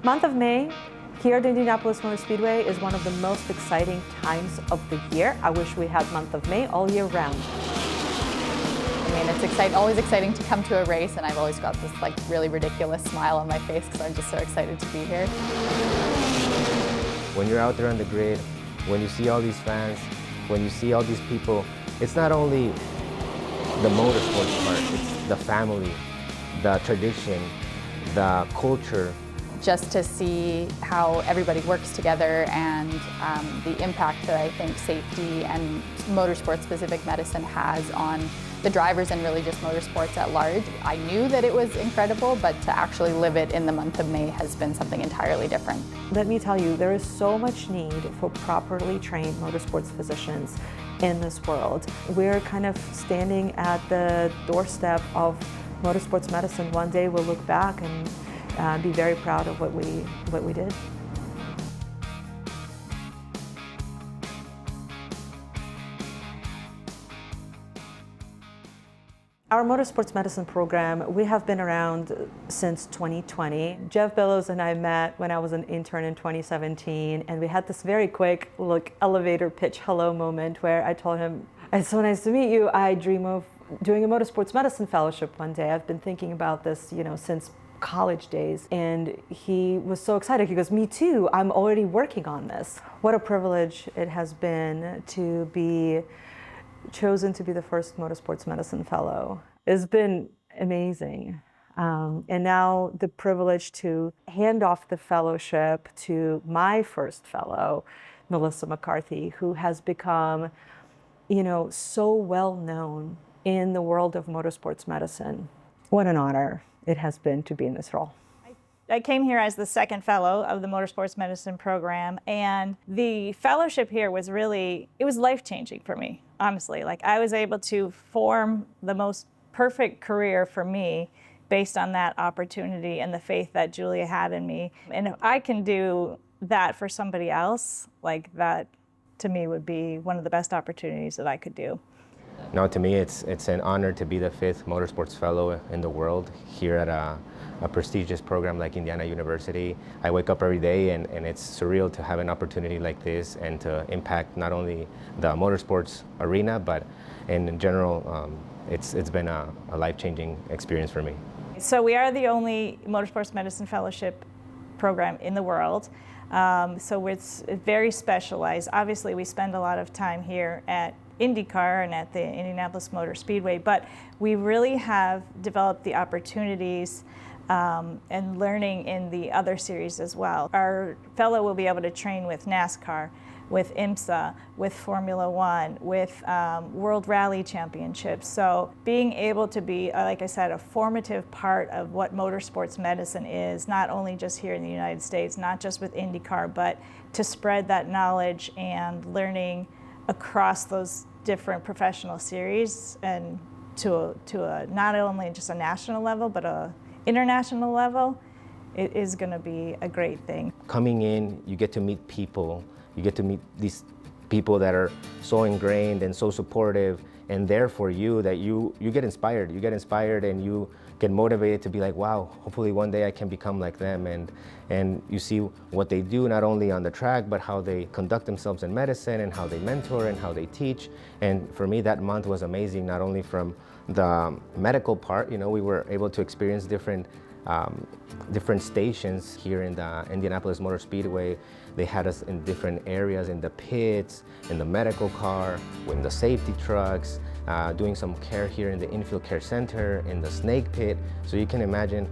Month of May here at Indianapolis Motor Speedway is one of the most exciting times of the year. I wish we had month of May all year round. I mean, it's always exciting to come to a race, and I've always got this like really ridiculous smile on my face because I'm just so excited to be here. When you're out there on the grid, when you see all these fans, when you see all these people, it's not only the motorsports part, it's the family, the tradition, the culture. Just to see how everybody works together and the impact that I think safety and motorsport-specific medicine has on the drivers and really just motorsports at large. I knew that it was incredible, but to actually live it in the month of May has been something entirely different. Let me tell you, there is so much need for properly trained motorsports physicians in this world. We're kind of standing at the doorstep of motorsports medicine. One day we'll look back and be very proud of what we did. Our Motorsports Medicine program, we have been around since 2020. Jeff Bellows and I met when I was an intern in 2017, and we had this very quick elevator pitch hello moment where I told him, "It's so nice to meet you. I dream of doing a Motorsports Medicine fellowship one day. I've been thinking about this, since college days." And he was so excited. He goes, "Me too, I'm already working on this." What a privilege it has been to be chosen to be the first Motorsports Medicine fellow. It's been amazing. And now the privilege to hand off the fellowship to my first fellow, Melissa McCarthy, who has become, so well known in the world of motorsports medicine. What an honor it has been to be in this role. I came here as the second fellow of the Motorsports Medicine program, and the fellowship here was it was life-changing for me, honestly. I was able to form the most perfect career for me based on that opportunity and the faith that Julia had in me. And if I can do that for somebody else, that to me would be one of the best opportunities that I could do. No, to me, it's an honor to be the 5th motorsports fellow in the world here at a prestigious program like Indiana University. I wake up every day and it's surreal to have an opportunity like this and to impact not only the motorsports arena, but in general, it's been a life-changing experience for me. So we are the only Motorsports Medicine Fellowship program in the world. So it's very specialized. Obviously, we spend a lot of time here at IndyCar and at the Indianapolis Motor Speedway, but we really have developed the opportunities and learning in the other series as well. Our fellow will be able to train with NASCAR, with IMSA, with Formula One, with World Rally Championships. So being able to be, like I said, a formative part of what motorsports medicine is, not only just here in the United States, not just with IndyCar, but to spread that knowledge and learning across those different professional series and to a not only just a national level, but a international level, it is going to be a great thing. Coming in, you get to meet people. You get to meet these people that are so ingrained and so supportive and there for you that you get inspired. You get inspired and you get motivated to be like, wow, hopefully one day I can become like them. And you see what they do, not only on the track, but how they conduct themselves in medicine and how they mentor and how they teach. And for me, that month was amazing, not only from the medical part, we were able to experience different stations here in the Indianapolis Motor Speedway. They had us in different areas, in the pits, in the medical car, in the safety trucks, doing some care here in the infield care center, in the snake pit. So you can imagine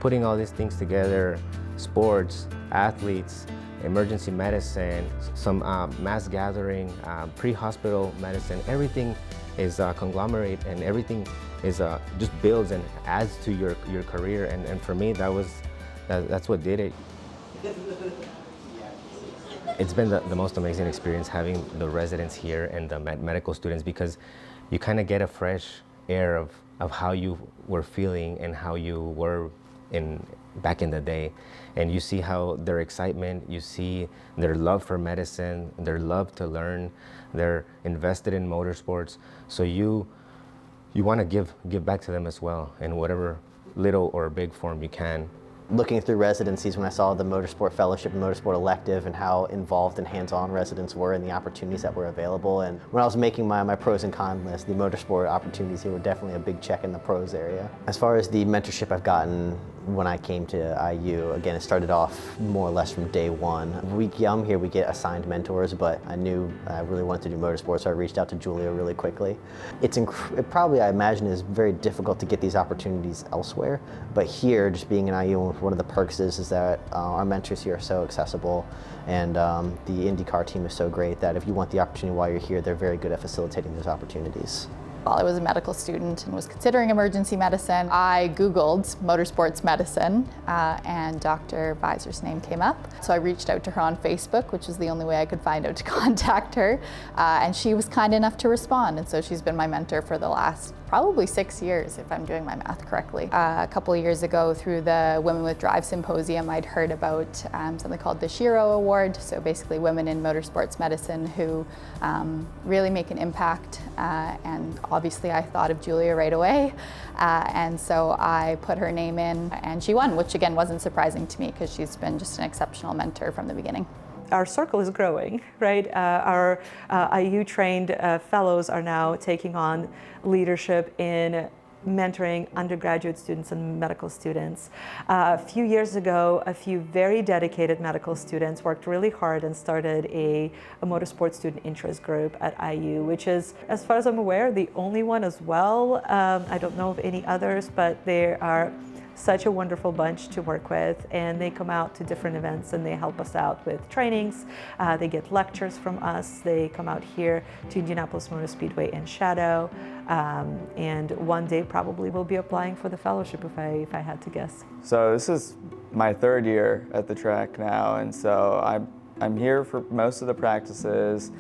putting all these things together, sports, athletes, emergency medicine, some mass gathering, pre-hospital medicine, everything is a conglomerate and everything is just builds and adds to your career. And for me, that's what did it. It's been the most amazing experience having the residents here and the medical students, because you kind of get a fresh air of how you were feeling and how you were back in the day. And you see how their excitement, you see their love for medicine, their love to learn, they're invested in motorsports. So you want to give back to them as well in whatever little or big form you can. looking through residencies when I saw the Motorsport Fellowship and Motorsport Elective and how involved and hands-on residents were and the opportunities that were available. And when I was making my pros and cons list, the motorsport opportunities here were definitely a big check in the pros area. As far as the mentorship I've gotten when I came to IU, again, it started off more or less from day one. We come here, we get assigned mentors, but I knew I really wanted to do motorsports, so I reached out to Julia really quickly. It probably, I imagine, is very difficult to get these opportunities elsewhere, but here, just being in IU, one of the perks is that our mentors here are so accessible, and the IndyCar team is so great that if you want the opportunity while you're here, they're very good at facilitating those opportunities. While I was a medical student and was considering emergency medicine, I Googled Motorsports Medicine and Dr. Visor's name came up. So I reached out to her on Facebook, which is the only way I could find out to contact her, and she was kind enough to respond. And so she's been my mentor for the last probably 6 years, if I'm doing my math correctly. A couple of years ago, through the Women with Drive Symposium, I'd heard about something called the Shiro Award, so basically women in motorsports medicine who really make an impact, and obviously I thought of Julia right away, and so I put her name in and she won, which again wasn't surprising to me because she's been just an exceptional mentor from the beginning. Our circle is growing, right? Our IU-trained fellows are now taking on leadership in mentoring undergraduate students and medical students. A few years ago, a few very dedicated medical students worked really hard and started a motorsports student interest group at IU, which is, as far as I'm aware, the only one as well. I don't know of any others, but they are such a wonderful bunch to work with, and they come out to different events and they help us out with trainings. They get lectures from us. They come out here to Indianapolis Motor Speedway and shadow, and one day probably will be applying for the fellowship if I had to guess. So this is my 3rd year at the track now, and so I'm here for most of the practices,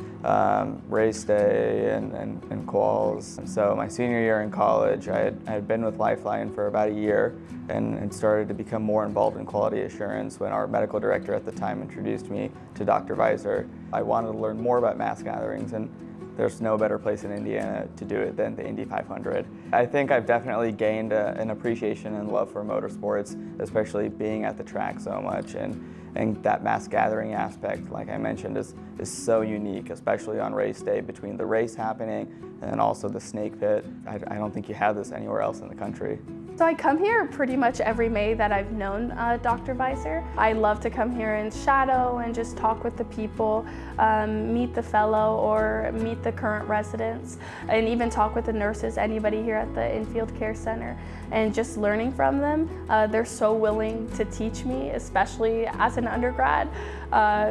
race day and quals. And so my senior year in college, I had been with Lifeline for about a year and had started to become more involved in quality assurance when our medical director at the time introduced me to Dr. Visor. I wanted to learn more about mass gatherings, and there's no better place in Indiana to do it than the Indy 500. I think I've definitely gained an appreciation and love for motorsports, especially being at the track so much. And that mass gathering aspect, like I mentioned, is so unique, especially on race day, between the race happening and then also the snake pit. I don't think you have this anywhere else in the country. So I come here pretty much every May that I've known Dr. Visor. I love to come here and shadow and just talk with the people, meet the fellow or meet the current residents, and even talk with the nurses, anybody here at the Infield Care Center, and just learning from them. They're so willing to teach me, especially as an undergrad.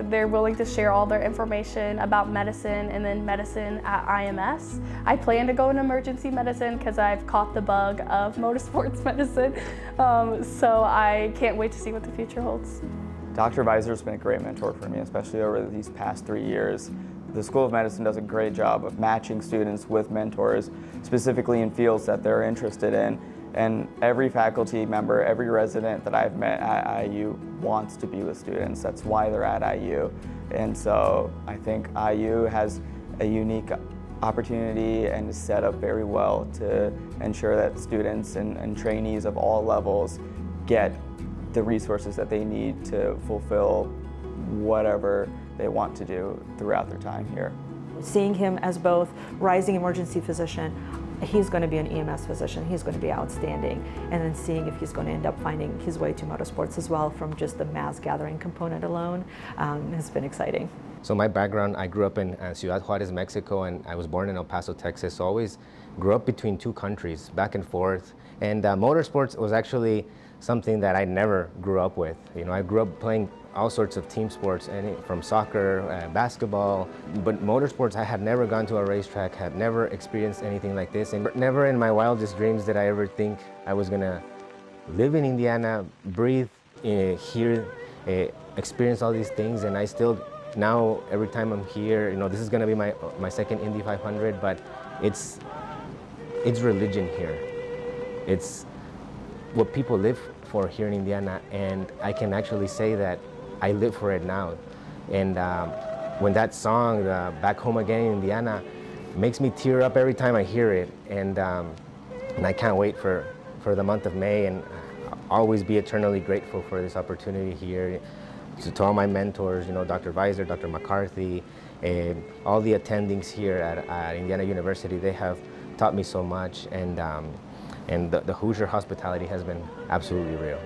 They're willing to share all their information about medicine and then medicine at IMS. I plan to go in emergency medicine because I've caught the bug of motorsports medicine, so I can't wait to see what the future holds. Dr. Visor's been a great mentor for me, especially over these past 3 years. The School of Medicine does a great job of matching students with mentors, specifically in fields that they're interested in. And every faculty member, every resident that I've met at IU wants to be with students. That's why they're at IU. And so I think IU has a unique opportunity and is set up very well to ensure that students and trainees of all levels get the resources that they need to fulfill whatever they want to do throughout their time here. Seeing him as both rising emergency physician, he's going to be an EMS physician, he's going to be outstanding, and then seeing if he's going to end up finding his way to motorsports as well from just the mass gathering component alone has been exciting. So my background, I grew up in Ciudad Juarez, Mexico, and I was born in El Paso, Texas, so I always grew up between 2 countries, back and forth. And motorsports was actually something that I never grew up with. You know, I grew up playing all sorts of team sports, from soccer, basketball, but motorsports, I had never gone to a racetrack, had never experienced anything like this, and never in my wildest dreams did I ever think I was gonna live in Indiana, breathe, hear, experience all these things, and I still, now every time I'm here, you know, this is gonna be my second Indy 500, but it's religion here. It's what people live for here in Indiana, and I can actually say that I live for it now. And when that song, Back Home Again in Indiana, makes me tear up every time I hear it. And I can't wait for the month of May, and always be eternally grateful for this opportunity here. To all my mentors, you know, Dr. Weiser, Dr. McCarthy, all the attendings here at Indiana University, they have taught me so much, and the Hoosier hospitality has been absolutely real.